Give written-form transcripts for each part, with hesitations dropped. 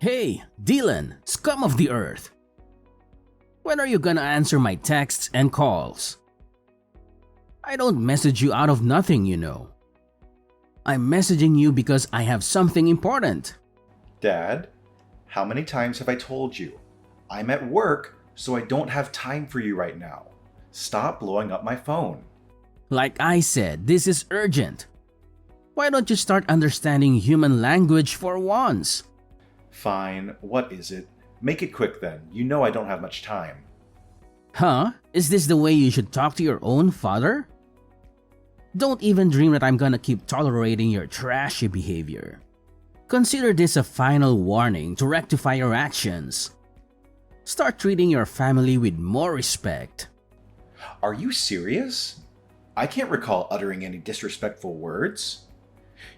Hey, Dylan, scum of the earth! When are you gonna answer my texts and calls? I don't message you out of nothing, you know. I'm messaging you because I have something important. Dad, how many times have I told you? I'm at work, so I don't have time for you right now. Stop blowing up my phone. Like I said, this is urgent. Why don't you start understanding human language for once? Fine, what is it? Make it quick then. You know I don't have much time. Huh? Is this the way you should talk to your own father? Don't even dream that I'm gonna keep tolerating your trashy behavior. Consider this a final warning to rectify your actions. Start treating your family with more respect. Are you serious? I can't recall uttering any disrespectful words.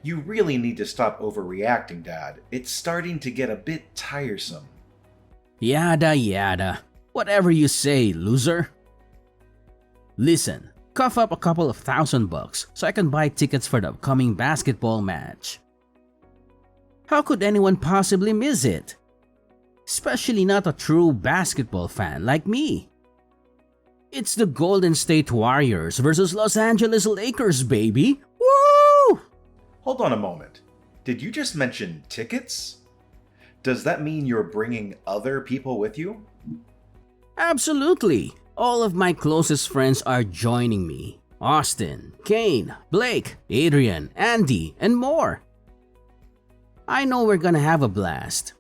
You really need to stop overreacting, Dad. It's starting to get a bit tiresome. Yada yada. Whatever you say, loser. Listen, cough up a couple of $1,000 so I can buy tickets for the upcoming basketball match. How could anyone possibly miss it? Especially not a true basketball fan like me. It's the Golden State Warriors versus Los Angeles Lakers, baby! Woo! Hold on a moment. Did you just mention tickets? Does that mean you're bringing other people with you? Absolutely. All of my closest friends are joining me. Austin, Kane, Blake, Adrian, Andy, and more. I know we're gonna have a blast.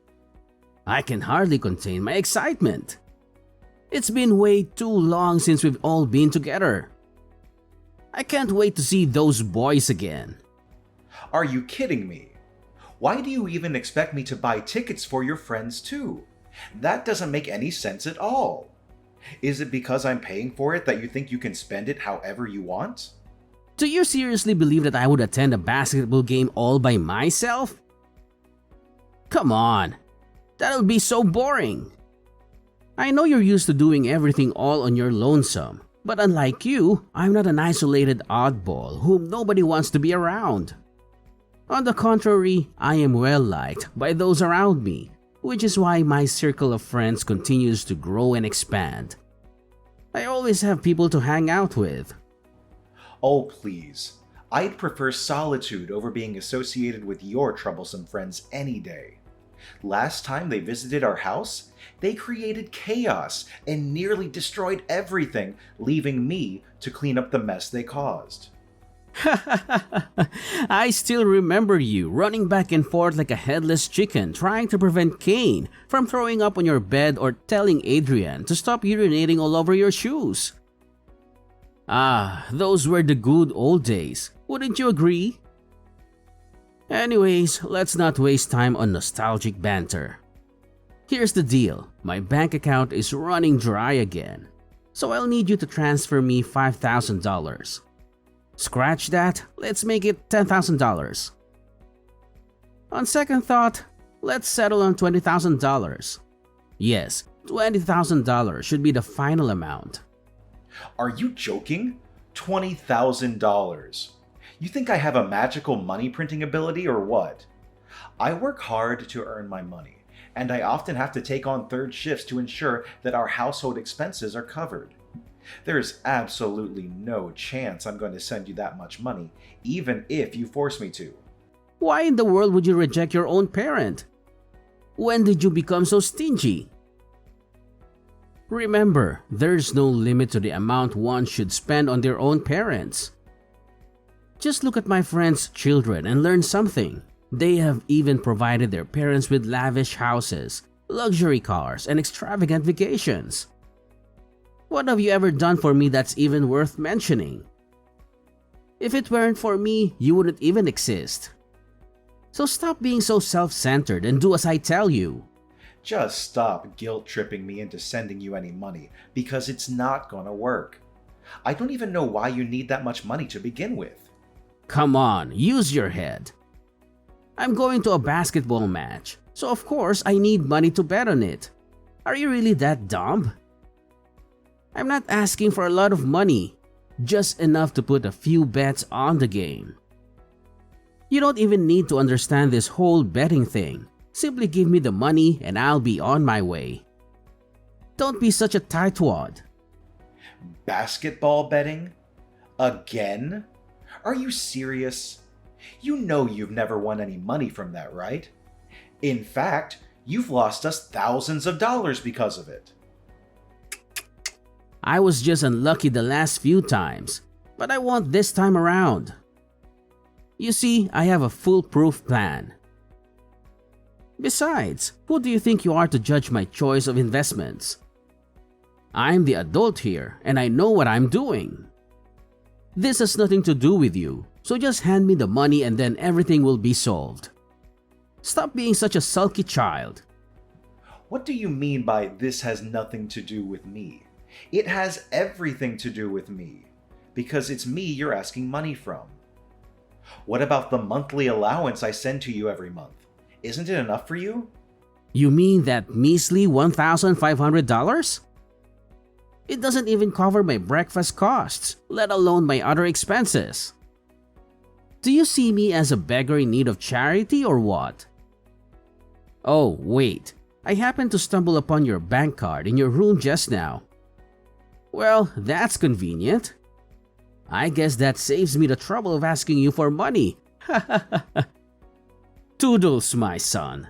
I can hardly contain my excitement. It's been way too long since we've all been together. I can't wait to see those boys again. Are you kidding me? Why do you even expect me to buy tickets for your friends too? That doesn't make any sense at all. Is it because I'm paying for it that you think you can spend it however you want? Do you seriously believe that I would attend a basketball game all by myself? Come on, that'll be so boring. I know you're used to doing everything all on your lonesome, but unlike you, I'm not an isolated oddball whom nobody wants to be around. On the contrary, I am well liked by those around me, which is why my circle of friends continues to grow and expand. I always have people to hang out with. Oh please, I'd prefer solitude over being associated with your troublesome friends any day. Last time they visited our house, they created chaos and nearly destroyed everything, leaving me to clean up the mess they caused. I still remember you running back and forth like a headless chicken trying to prevent Kane from throwing up on your bed or telling Adrian to stop urinating all over your shoes. Ah, those were the good old days, wouldn't you agree? Anyways, let's not waste time on nostalgic banter. Here's the deal, my bank account is running dry again, so I'll need you to transfer me $5,000. Scratch that, let's make it $10,000. On second thought, let's settle on $20,000. Yes, $20,000 should be the final amount. Are you joking? $20,000. You think I have a magical money printing ability or what? I work hard to earn my money, and I often have to take on third shifts to ensure that our household expenses are covered. There is absolutely no chance I'm going to send you that much money, even if you force me to. Why in the world would you reject your own parent? When did you become so stingy? Remember, there's no limit to the amount one should spend on their own parents. Just look at my friends' children and learn something. They have even provided their parents with lavish houses, luxury cars, and extravagant vacations. What have you ever done for me that's even worth mentioning? If it weren't for me, you wouldn't even exist. So stop being so self-centered and do as I tell you. Just stop guilt-tripping me into sending you any money, because it's not gonna work. I don't even know why you need that much money to begin with. Come on, use your head. I'm going to a basketball match, so of course I need money to bet on it. Are you really that dumb? I'm not asking for a lot of money, just enough to put a few bets on the game. You don't even need to understand this whole betting thing. Simply give me the money and I'll be on my way. Don't be such a tightwad. Basketball betting? Again? Are you serious? You know you've never won any money from that, right? In fact, you've lost us thousands of dollars because of it. I was just unlucky the last few times, but I won this time around. You see, I have a foolproof plan. Besides, who do you think you are to judge my choice of investments? I'm the adult here and I know what I'm doing. This has nothing to do with you, so just hand me the money and then everything will be solved. Stop being such a sulky child. What do you mean by this has nothing to do with me? It has everything to do with me, because it's me you're asking money from. What about the monthly allowance I send to you every month? Isn't it enough for you? You mean that measly $1,500? It doesn't even cover my breakfast costs, let alone my other expenses. Do you see me as a beggar in need of charity or what? Oh, wait. I happened to stumble upon your bank card in your room just now. Well, that's convenient. I guess that saves me the trouble of asking you for money. Toodles, my son.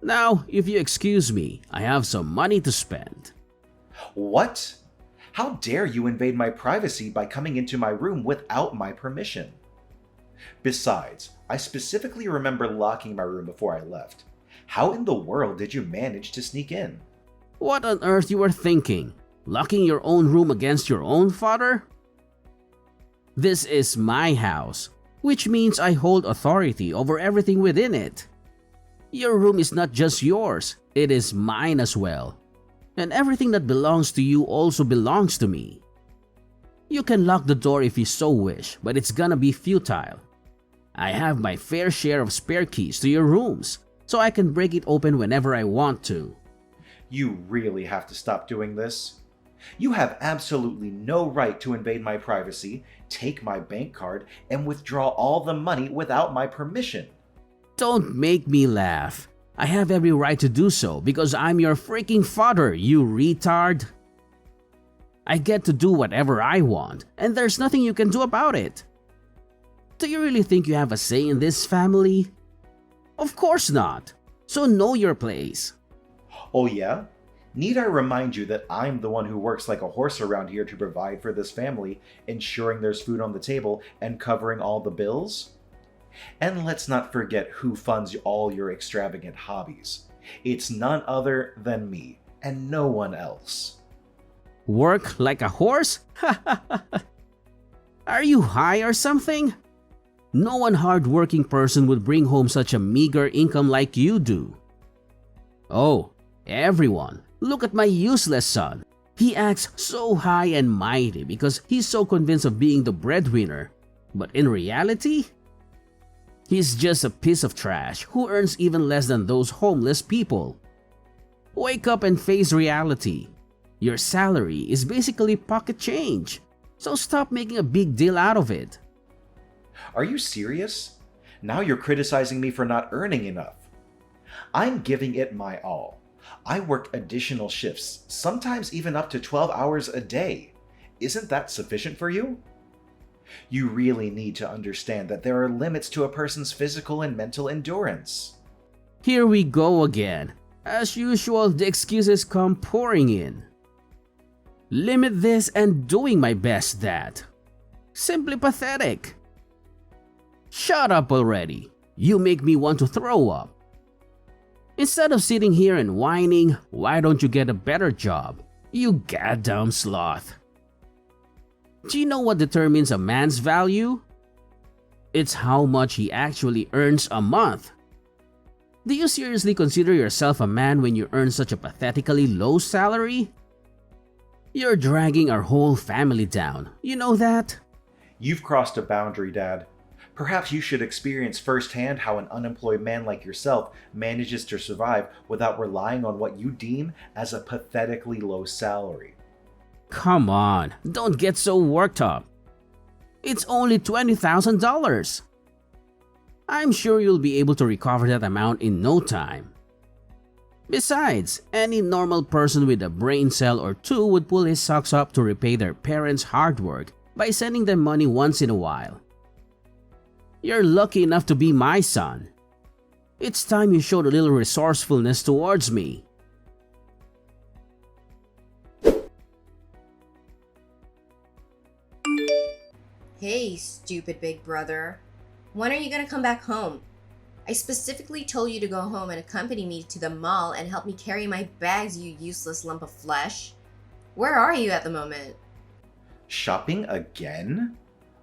Now, if you excuse me, I have some money to spend. What? How dare you invade my privacy by coming into my room without my permission? Besides, I specifically remember locking my room before I left. How in the world did you manage to sneak in? What on earth you were thinking? Locking your own room against your own father? This is my house, which means I hold authority over everything within it. Your room is not just yours, it is mine as well. And everything that belongs to you also belongs to me. You can lock the door if you so wish, but it's gonna be futile. I have my fair share of spare keys to your rooms, so I can break it open whenever I want to. You really have to stop doing this. You have absolutely no right to invade my privacy, take my bank card, and withdraw all the money without my permission. Don't make me laugh. I have every right to do so because I'm your freaking father, you retard. I get to do whatever I want, and there's nothing you can do about it. Do you really think you have a say in this family? Of course not. So know your place. Oh yeah? Need I remind you that I'm the one who works like a horse around here to provide for this family, ensuring there's food on the table and covering all the bills? And let's not forget who funds all your extravagant hobbies. It's none other than me, and no one else. Work like a horse? Are you high or something? No one hard-working person would bring home such a meager income like you do. Oh, everyone, look at my useless son. He acts so high and mighty because he's so convinced of being the breadwinner. But in reality, he's just a piece of trash who earns even less than those homeless people. Wake up and face reality. Your salary is basically pocket change, so stop making a big deal out of it. Are you serious? Now you're criticizing me for not earning enough. I'm giving it my all. I work additional shifts, sometimes even up to 12 hours a day. Isn't that sufficient for you? You really need to understand that there are limits to a person's physical and mental endurance. Here we go again. As usual, the excuses come pouring in. Limit this and doing my best that. Simply pathetic. Shut up already. You make me want to throw up. Instead of sitting here and whining, why don't you get a better job? You goddamn sloth. Do you know what determines a man's value? It's how much he actually earns a month. Do you seriously consider yourself a man when you earn such a pathetically low salary? You're dragging our whole family down, you know that? You've crossed a boundary, Dad. Perhaps you should experience firsthand how an unemployed man like yourself manages to survive without relying on what you deem as a pathetically low salary. Come on, don't get so worked up. It's only $20,000. I'm sure you'll be able to recover that amount in no time. Besides, any normal person with a brain cell or two would pull his socks up to repay their parents' hard work by sending them money once in a while. You're lucky enough to be my son. It's time you showed a little resourcefulness towards me. Hey, stupid big brother. When are you gonna come back home? I specifically told you to go home and accompany me to the mall and help me carry my bags, you useless lump of flesh. Where are you at the moment? Shopping again?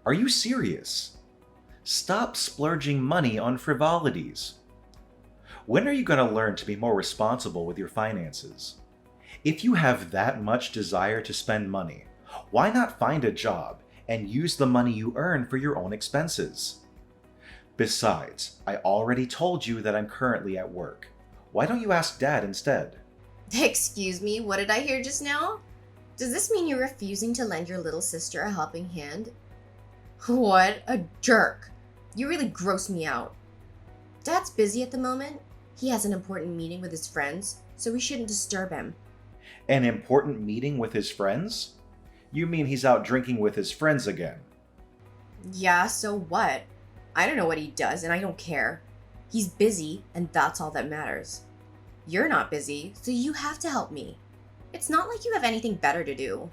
Are you serious? Stop splurging money on frivolities. When are you going to learn to be more responsible with your finances? If you have that much desire to spend money, why not find a job and use the money you earn for your own expenses? Besides, I already told you that I'm currently at work. Why don't you ask Dad instead? Excuse me, what did I hear just now? Does this mean you're refusing to lend your little sister a helping hand? What a jerk. You really gross me out. Dad's busy at the moment. He has an important meeting with his friends, so we shouldn't disturb him. An important meeting with his friends? You mean he's out drinking with his friends again? Yeah, so what? I don't know what he does, and I don't care. He's busy, and that's all that matters. You're not busy, so you have to help me. It's not like you have anything better to do.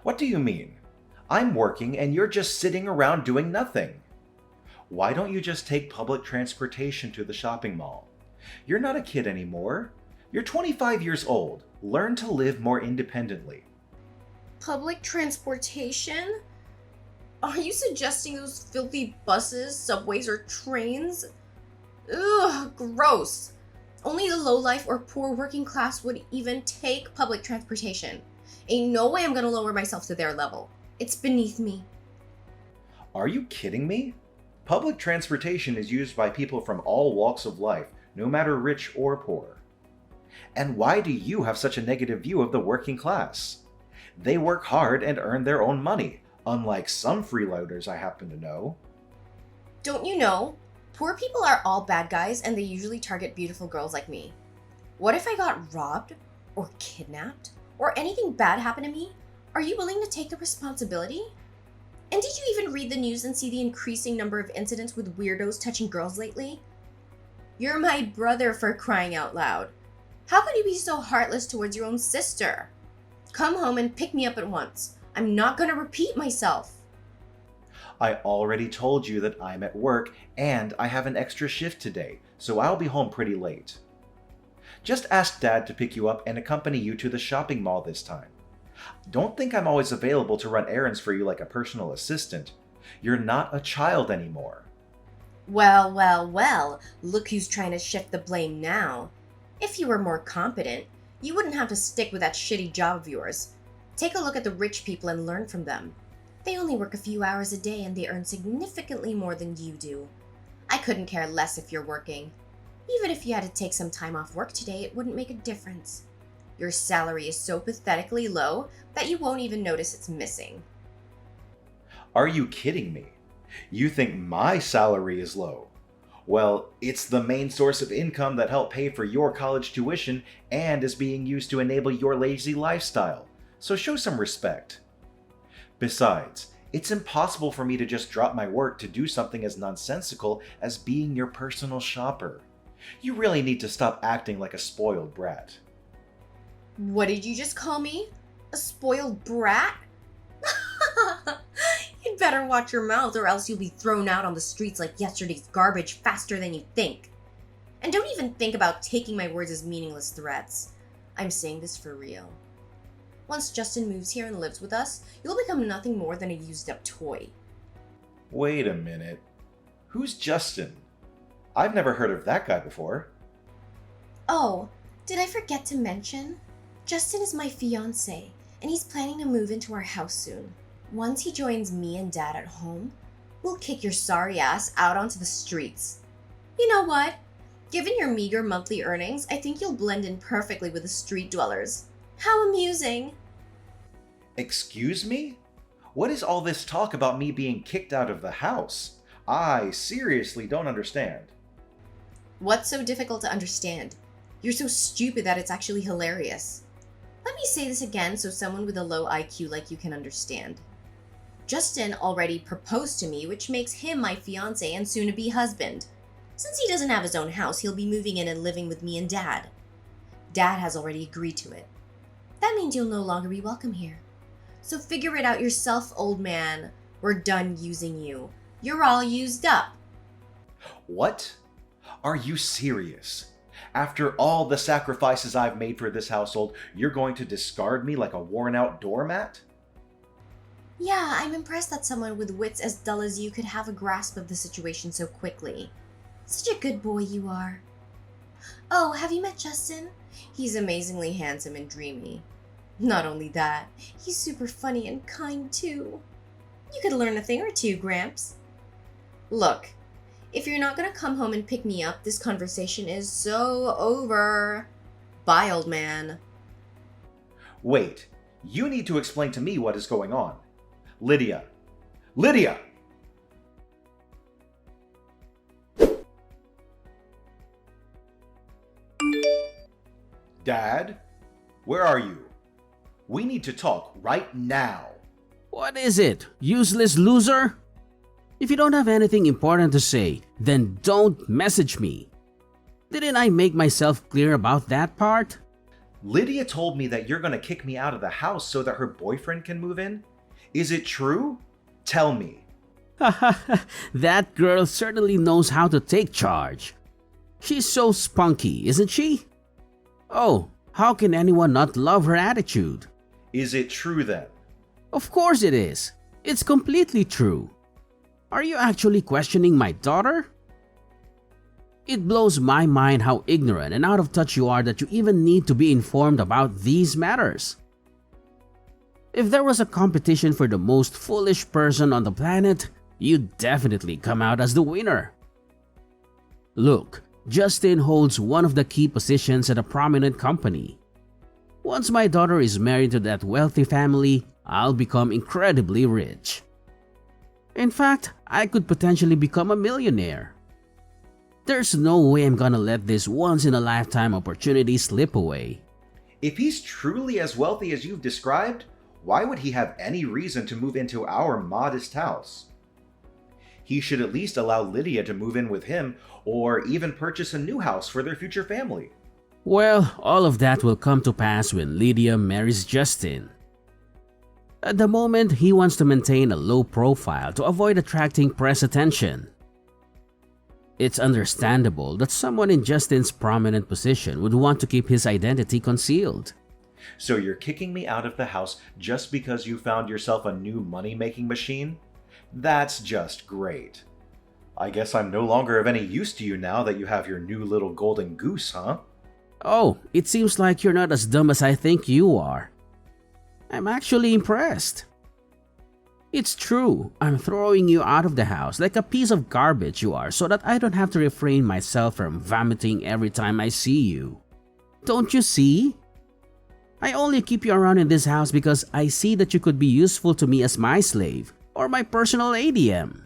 What do you mean? I'm working and you're just sitting around doing nothing. Why don't you just take public transportation to the shopping mall? You're not a kid anymore. You're 25 years old. Learn to live more independently. Public transportation? Are you suggesting those filthy buses, subways, or trains? Ugh, gross. Only the lowlife or poor working class would even take public transportation. Ain't no way I'm gonna lower myself to their level. It's beneath me. Are you kidding me? Public transportation is used by people from all walks of life, no matter rich or poor. And why do you have such a negative view of the working class? They work hard and earn their own money, unlike some freeloaders I happen to know. Don't you know? Poor people are all bad guys and they usually target beautiful girls like me. What if I got robbed? Or kidnapped? Or anything bad happened to me? Are you willing to take the responsibility? And did you even read the news and see the increasing number of incidents with weirdos touching girls lately? You're my brother, for crying out loud. How could you be so heartless towards your own sister? Come home and pick me up at once. I'm not gonna repeat myself. I already told you that I'm at work and I have an extra shift today, so I'll be home pretty late. Just ask Dad to pick you up and accompany you to the shopping mall this time. Don't think I'm always available to run errands for you like a personal assistant. You're not a child anymore. Well, well, well, look who's trying to shift the blame now. If you were more competent, you wouldn't have to stick with that shitty job of yours. Take a look at the rich people and learn from them. They only work a few hours a day and they earn significantly more than you do. I couldn't care less if you're working. Even if you had to take some time off work today, it wouldn't make a difference. Your salary is so pathetically low that you won't even notice it's missing. Are you kidding me? You think my salary is low? Well, it's the main source of income that helped pay for your college tuition and is being used to enable your lazy lifestyle, so show some respect. Besides, it's impossible for me to just drop my work to do something as nonsensical as being your personal shopper. You really need to stop acting like a spoiled brat. What did you just call me? A spoiled brat? You'd better watch your mouth or else you'll be thrown out on the streets like yesterday's garbage faster than you think. And don't even think about taking my words as meaningless threats. I'm saying this for real. Once Justin moves here and lives with us, you'll become nothing more than a used-up toy. Wait a minute. Who's Justin? I've never heard of that guy before. Oh, did I forget to mention? Justin is my fiancé, and he's planning to move into our house soon. Once he joins me and Dad at home, we'll kick your sorry ass out onto the streets. You know what? Given your meager monthly earnings, I think you'll blend in perfectly with the street dwellers. How amusing! Excuse me? What is all this talk about me being kicked out of the house? I seriously don't understand. What's so difficult to understand? You're so stupid that it's actually hilarious. Let me say this again so someone with a low IQ like you can understand. Justin already proposed to me, which makes him my fiancé and soon-to-be husband. Since he doesn't have his own house, he'll be moving in and living with me and Dad. Dad has already agreed to it. That means you'll no longer be welcome here. So figure it out yourself, old man. We're done using you. You're all used up. What? Are you serious? After all the sacrifices I've made for this household, you're going to discard me like a worn-out doormat? Yeah, I'm impressed that someone with wits as dull as you could have a grasp of the situation so quickly. Such a good boy you are. Oh, have you met Justin? He's amazingly handsome and dreamy. Not only that, he's super funny and kind too. You could learn a thing or two, Gramps. Look, if you're not gonna come home and pick me up, this conversation is so over. Bye, old man. Wait, you need to explain to me what is going on. Lydia! Lydia! Dad? Where are you? We need to talk right now. What is it, useless loser? If you don't have anything important to say, then don't message me. Didn't I make myself clear about that part? Lydia told me that you're gonna kick me out of the house so that her boyfriend can move in. Is it true? Tell me. That girl certainly knows how to take charge. She's so spunky, isn't she? Oh, how can anyone not love her attitude? Is it true then? Of course it is. It's completely true. Are you actually questioning my daughter? It blows my mind how ignorant and out of touch you are that you even need to be informed about these matters. If there was a competition for the most foolish person on the planet, you'd definitely come out as the winner. Look, Justin holds one of the key positions at a prominent company. Once my daughter is married to that wealthy family, I'll become incredibly rich. In fact, I could potentially become a millionaire. There's no way I'm gonna let this once-in-a-lifetime opportunity slip away. If he's truly as wealthy as you've described, why would he have any reason to move into our modest house? He should at least allow Lydia to move in with him or even purchase a new house for their future family. Well, all of that will come to pass when Lydia marries Justin. At the moment, he wants to maintain a low profile to avoid attracting press attention. It's understandable that someone in Justin's prominent position would want to keep his identity concealed. So you're kicking me out of the house just because you found yourself a new money-making machine? That's just great. I guess I'm no longer of any use to you now that you have your new little golden goose, huh? Oh, it seems like you're not as dumb as I think you are. I'm actually impressed. It's true, I'm throwing you out of the house like a piece of garbage you are so that I don't have to refrain myself from vomiting every time I see you. Don't you see? I only keep you around in this house because I see that you could be useful to me as my slave or my personal ADM.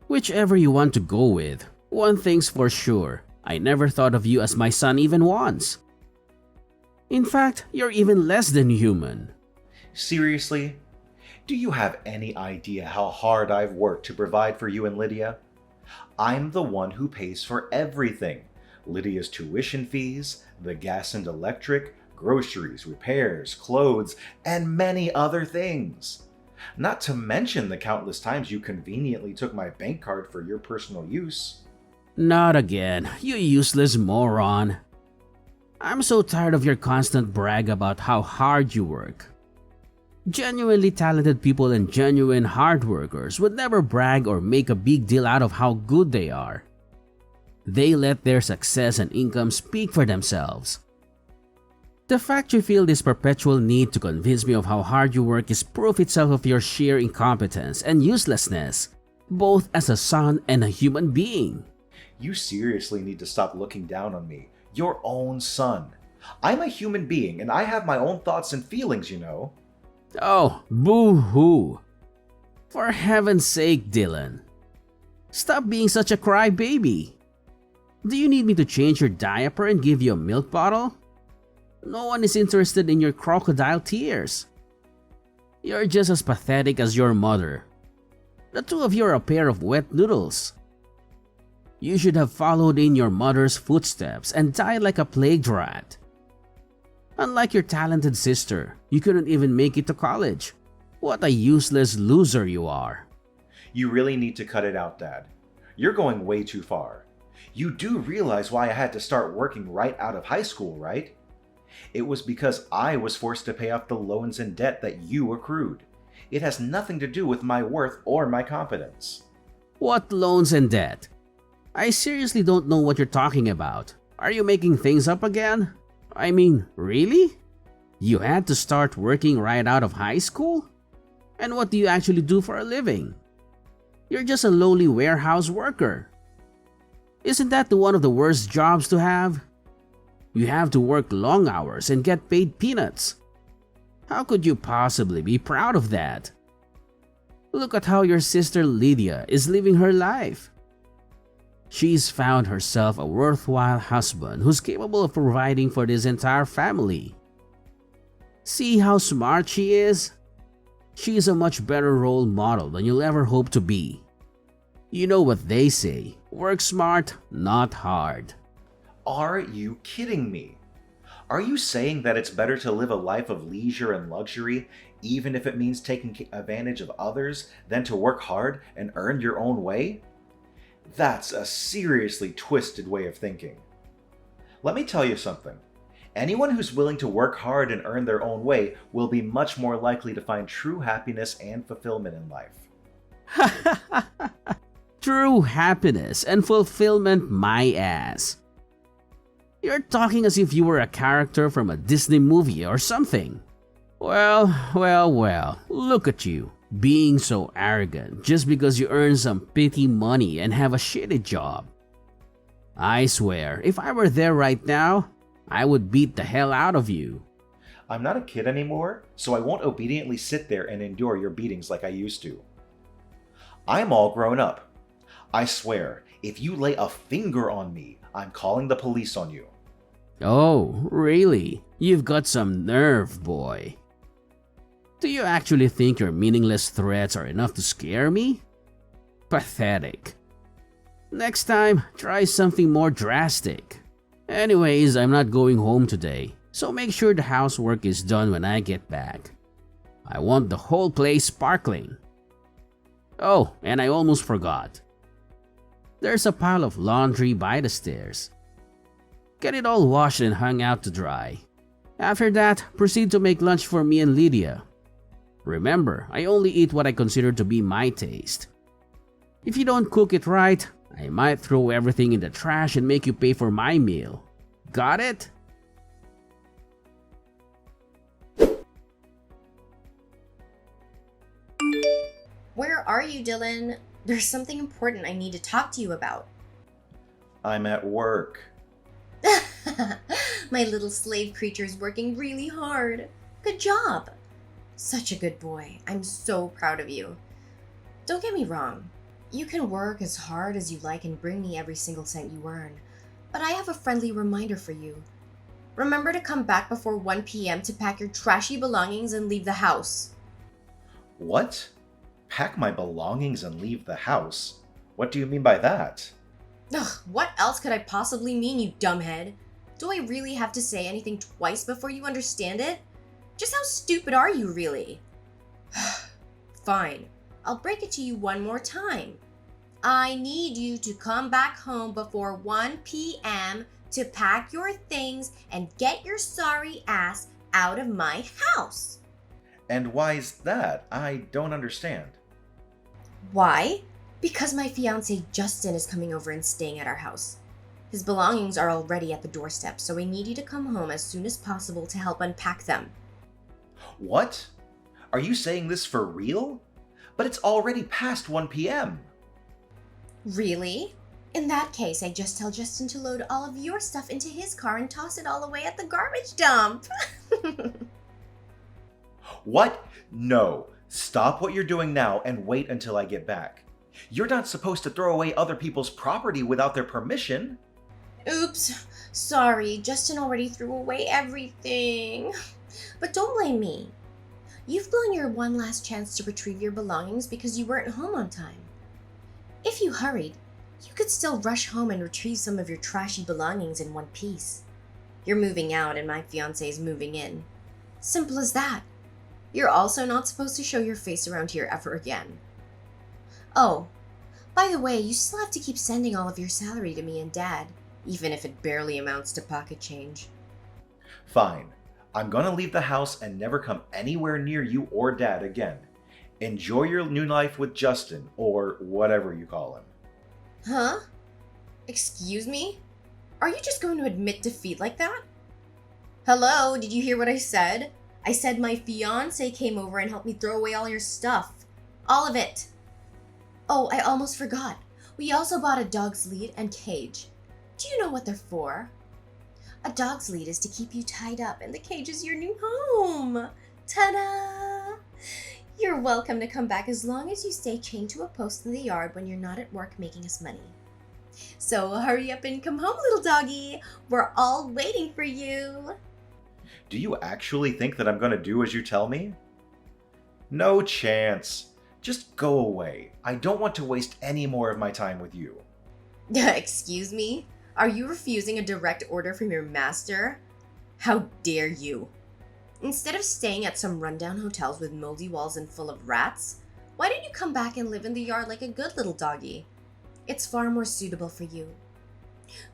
Whichever you want to go with, one thing's for sure, I never thought of you as my son even once. In fact, you're even less than human. Seriously? Do you have any idea how hard I've worked to provide for you and Lydia? I'm the one who pays for everything. Lydia's tuition fees, the gas and electric, groceries, repairs, clothes, and many other things. Not to mention the countless times you conveniently took my bank card for your personal use. Not again, you useless moron. I'm so tired of your constant brag about how hard you work. Genuinely talented people and genuine hard workers would never brag or make a big deal out of how good they are. They let their success and income speak for themselves. The fact you feel this perpetual need to convince me of how hard you work is proof itself of your sheer incompetence and uselessness, both as a son and a human being. You seriously need to stop looking down on me, your own son. I'm a human being and I have my own thoughts and feelings, you know. Oh, boo-hoo. For heaven's sake, Dylan. Stop being such a crybaby. Do you need me to change your diaper and give you a milk bottle? No one is interested in your crocodile tears. You're just as pathetic as your mother. The two of you are a pair of wet noodles. You should have followed in your mother's footsteps and died like a plague rat. Unlike your talented sister, you couldn't even make it to college. What a useless loser you are. You really need to cut it out, Dad. You're going way too far. You do realize why I had to start working right out of high school, right? It was because I was forced to pay off the loans and debt that you accrued. It has nothing to do with my worth or my confidence. What loans and debt? I seriously don't know what you're talking about. Are you making things up again? I mean, really? You had to start working right out of high school? And what do you actually do for a living? You're just a lowly warehouse worker. Isn't that one of the worst jobs to have? You have to work long hours and get paid peanuts. How could you possibly be proud of that? Look at how your sister Lydia is living her life. She's found herself a worthwhile husband who's capable of providing for this entire family. See how smart she is? She's a much better role model than you'll ever hope to be. You know what they say, work smart, not hard. Are you kidding me? Are you saying that it's better to live a life of leisure and luxury, even if it means taking advantage of others, than to work hard and earn your own way? That's a seriously twisted way of thinking. Let me tell you something. Anyone who's willing to work hard and earn their own way will be much more likely to find true happiness and fulfillment in life. True happiness and fulfillment, my ass. You're talking as if you were a character from a Disney movie or something. Well, look at you, being so arrogant just because you earn some petty money and have a shitty job. I swear, if I were there right now, I would beat the hell out of you. I'm not a kid anymore, so I won't obediently sit there and endure your beatings like I used to. I'm all grown up. I swear, if you lay a finger on me, I'm calling the police on you. Oh, really? You've got some nerve, boy. Do you actually think your meaningless threats are enough to scare me? Pathetic. Next time, try something more drastic. Anyways, I'm not going home today, so make sure the housework is done when I get back. I want the whole place sparkling. Oh, and I almost forgot. There's a pile of laundry by the stairs. Get it all washed and hung out to dry. After that, proceed to make lunch for me and Lydia. Remember, I only eat what I consider to be my taste. If you don't cook it right, I might throw everything in the trash and make you pay for my meal. Got it? Where are you, Dylan? There's something important I need to talk to you about. I'm at work. My little slave creature's working really hard. Good job. Such a good boy. I'm so proud of you. Don't get me wrong. You can work as hard as you like and bring me every single cent you earn. But I have a friendly reminder for you. Remember to come back before 1 p.m. to pack your trashy belongings and leave the house. What? Pack my belongings and leave the house? What do you mean by that? Ugh, what else could I possibly mean, you dumbhead? Do I really have to say anything twice before you understand it? Just how stupid are you, really? Fine, I'll break it to you one more time. I need you to come back home before 1 p.m. to pack your things and get your sorry ass out of my house. And why's that? I don't understand. Why? Because my fiancé Justin is coming over and staying at our house. His belongings are already at the doorstep, so I need you to come home as soon as possible to help unpack them. What? Are you saying this for real? But it's already past 1 p.m. Really? In that case, I just tell Justin to load all of your stuff into his car and toss it all away at the garbage dump. What? No. Stop what you're doing now and wait until I get back. You're not supposed to throw away other people's property without their permission. Oops. Sorry, Justin already threw away everything. But don't blame me. You've blown your one last chance to retrieve your belongings because you weren't home on time. If you hurried, you could still rush home and retrieve some of your trashy belongings in one piece. You're moving out and my fiancé is moving in. Simple as that. You're also not supposed to show your face around here ever again. Oh, by the way, you still have to keep sending all of your salary to me and Dad, even if it barely amounts to pocket change. Fine. I'm gonna leave the house and never come anywhere near you or Dad again. Enjoy your new life with Justin, or whatever you call him. Huh? Excuse me? Are you just going to admit defeat like that? Hello, did you hear what I said? I said my fiancé came over and helped me throw away all your stuff. All of it. Oh, I almost forgot. We also bought a dog's lead and cage. Do you know what they're for? A dog's lead is to keep you tied up, and the cage is your new home. Ta-da! You're welcome to come back as long as you stay chained to a post in the yard when you're not at work making us money. So hurry up and come home, little doggy. We're all waiting for you. Do you actually think that I'm gonna do as you tell me? No chance. Just go away. I don't want to waste any more of my time with you. Excuse me? Are you refusing a direct order from your master? How dare you? Instead of staying at some rundown hotels with moldy walls and full of rats, why don't you come back and live in the yard like a good little doggy? It's far more suitable for you.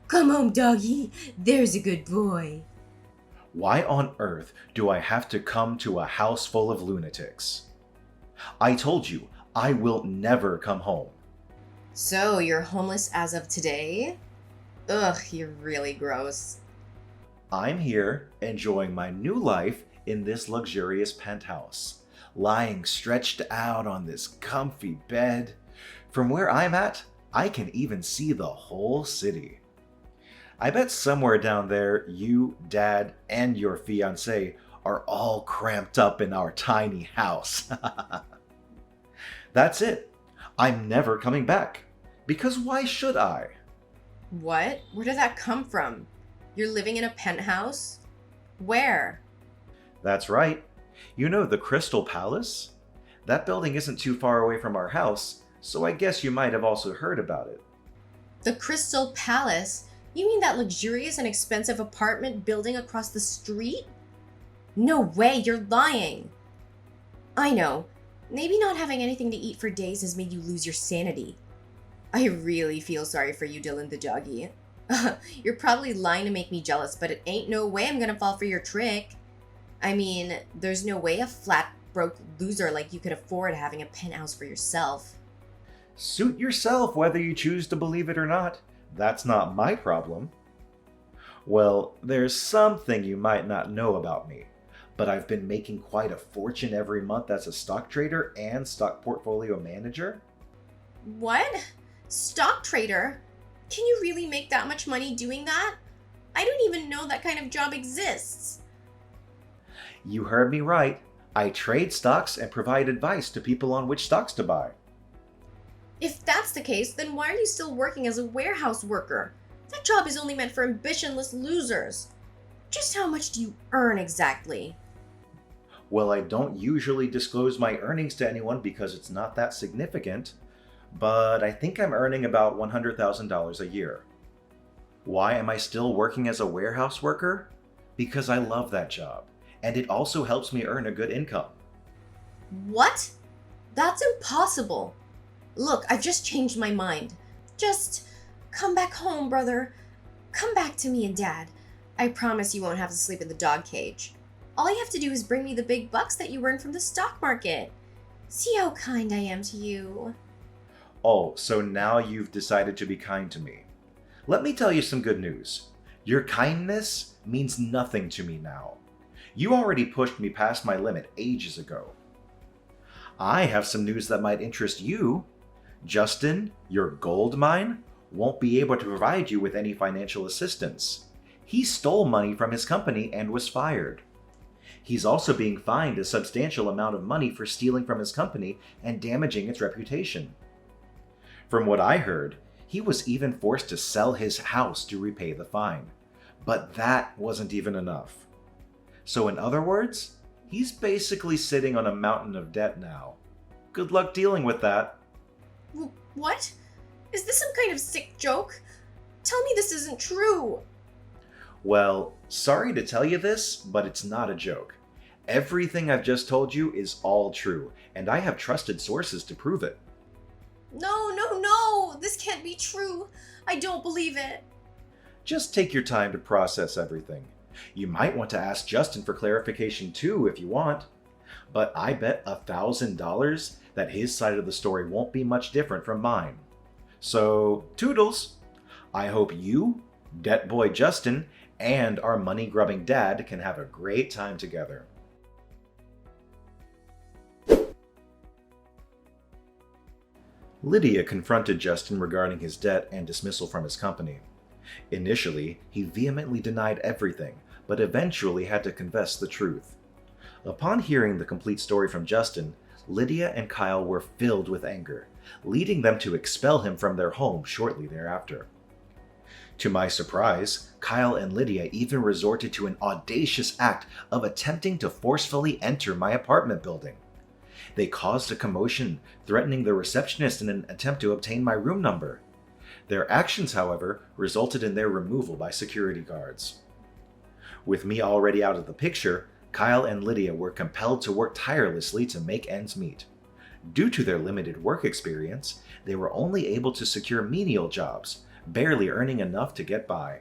Come home, doggy. There's a good boy. Why on earth do I have to come to a house full of lunatics? I told you, I will never come home. So, you're homeless as of today? Ugh, you're really gross. I'm here enjoying my new life in this luxurious penthouse, lying stretched out on this comfy bed. From where I'm at, I can even see the whole city. I bet somewhere down there, you, Dad, and your fiancé are all cramped up in our tiny house. That's it. I'm never coming back. Because why should I? What? Where did that come from? You're living in a penthouse? Where? That's right. You know the Crystal Palace? That building isn't too far away from our house, so I guess you might have also heard about it. The Crystal Palace? You mean that luxurious and expensive apartment building across the street? No way, you're lying. I know. Maybe not having anything to eat for days has made you lose your sanity. I really feel sorry for you, Dylan the doggy. You're probably lying to make me jealous, but it ain't no way I'm gonna fall for your trick. I mean, there's no way a flat, broke loser like you could afford having a penthouse for yourself. Suit yourself whether you choose to believe it or not. That's not my problem. Well, there's something you might not know about me, but I've been making quite a fortune every month as a stock trader and stock portfolio manager. What? Stock trader? Can you really make that much money doing that? I don't even know that kind of job exists. You heard me right. I trade stocks and provide advice to people on which stocks to buy. If that's the case, then why are you still working as a warehouse worker? That job is only meant for ambitionless losers. Just how much do you earn exactly? Well, I don't usually disclose my earnings to anyone because it's not that significant, but I think I'm earning about $100,000 a year. Why am I still working as a warehouse worker? Because I love that job, and it also helps me earn a good income. What? That's impossible. Look, I've just changed my mind. Just come back home, brother. Come back to me and Dad. I promise you won't have to sleep in the dog cage. All you have to do is bring me the big bucks that you earned from the stock market. See how kind I am to you. Oh, so now you've decided to be kind to me. Let me tell you some good news. Your kindness means nothing to me now. You already pushed me past my limit ages ago. I have some news that might interest you. Justin, your gold mine, won't be able to provide you with any financial assistance. He stole money from his company and was fired. He's also being fined a substantial amount of money for stealing from his company and damaging its reputation. From what I heard, He was even forced to sell his house to repay the fine. But that wasn't even enough. So in other words, he's basically sitting on a mountain of debt now. Good luck dealing with that. What? Is this some kind of sick joke? Tell me this isn't true. Well, sorry to tell you this, but it's not a joke. Everything I've just told you is all true, and I have trusted sources to prove it. No, this can't be true. I don't believe it. Just take your time to process everything. You might want to ask Justin for clarification too if you want. But I bet $1,000 that his side of the story won't be much different from mine. So, toodles! I hope you, Debt Boy Justin, and our money-grubbing dad can have a great time together. Lydia confronted Justin regarding his debt and dismissal from his company. Initially, he vehemently denied everything, but eventually had to confess the truth. Upon hearing the complete story from Justin, Lydia and Kyle were filled with anger, leading them to expel him from their home shortly thereafter. To my surprise, Kyle and Lydia even resorted to an audacious act of attempting to forcefully enter my apartment building. They caused a commotion, threatening the receptionist in an attempt to obtain my room number. Their actions, however, resulted in their removal by security guards. With me already out of the picture, Kyle and Lydia were compelled to work tirelessly to make ends meet. Due to their limited work experience, they were only able to secure menial jobs, barely earning enough to get by.